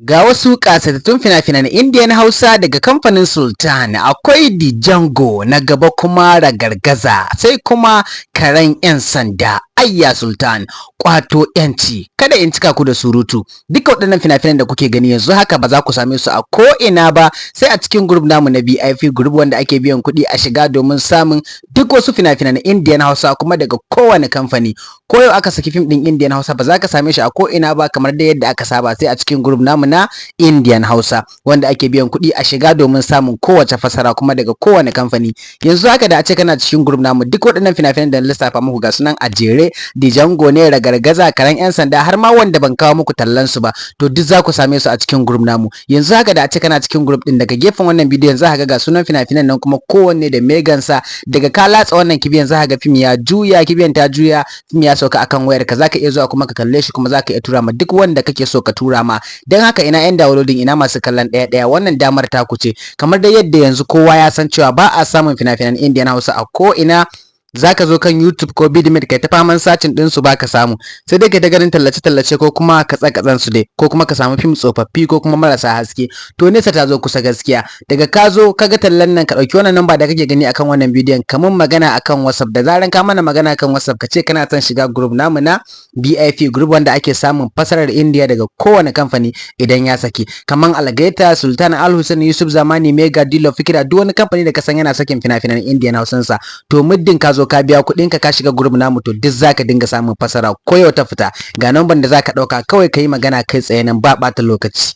Ga wasu ƙasatattun fina-finan Indiyan Hausa daga kamfanin Sultan. Akwai Django, na gaba kuma Ragargaza, sai kuma Karen 'yan sanda, Ayya Sultan, Ƙwato 'yanci. Kada in cika ku da surutu. Duka waɗannan fina-finan da kuke gani yanzu haka ba za ku same su a ko'ina ba sai a cikin group namu na VIP group wanda ake biyan kuɗi a shiga domin samun duk wasu fina-finan Indiyan Hausa kuma daga kowane kamfani. Ko yau aka saki fim ɗin Indiyan Hausa ba za ka same shi a ko'ina ba kamar da yadda aka saba sai a cikin group namu na Indian Hausa wanda ake biyan kuɗi a shiga domin samun kowace fasara kuma daga kowane kamfani. Yanzu haka da a ce kana cikin group namu duk waɗannan fina-finan da na lissafa muku ga sunan a jere, Django ne, Ragargaza, Karen 'yan sanda har ma wanda ban kawo muku tallan su ba to duk za ku same su a cikin group namu. Yanzu haka da a ce kana cikin group din daga gefen wannan bidiyon za ka ga sunan fina-finan nan kuma kowanne da megansa. Daga ka latsa wannan kibiyan za ka ga fim ya juya, kibiyan ta juya, fim ya sauka akan wayarka. Za ka iya zuwa kuma ka kalle shi kuma za ka iya tura ma duk wanda kake so ka tura ma. Don haka ina 'yan downloading, ina masu kallon ɗaya wannan damar ta ku ce. Kamar da yadda yanzu kowa ya san cewa ba a samun fina-finan Indian Hausa a ko ina. Zaka zo kan YouTube ko Bidmit kai ta faman sacin din su baka samu, sai dai kai ta ganin tallace ko kuma katsan su dai, ko kuma ka samu fim tsofaffi ko kuma marasa haske. To nesa ta zo kusa gaskiya. Daga ka zo kaga tallan nan ka dauki wannan number da kake gani akan wannan bidiyon ka mun magana akan WhatsApp. Da zaran ka mana magana akan WhatsApp ka ce kana son shiga group namu na BIP group wanda ake samun fasarar India daga kowane kamfani idan ya saki, kaman Algaita, Sultan, Al-Hussein, Yusuf Zamani, Mega, Dilo, Fikira, duk wani kamfani da ka san yana sakin fina-finan Indian Hausansa. To muddin ka zo ka biya kuɗin ka shiga group namu to duk zaka dinga samun fasara ko yau ta fita. Ga number da zaka ɗauka kawai ka yi magana kai tsaye nan ba ɓata lokaci.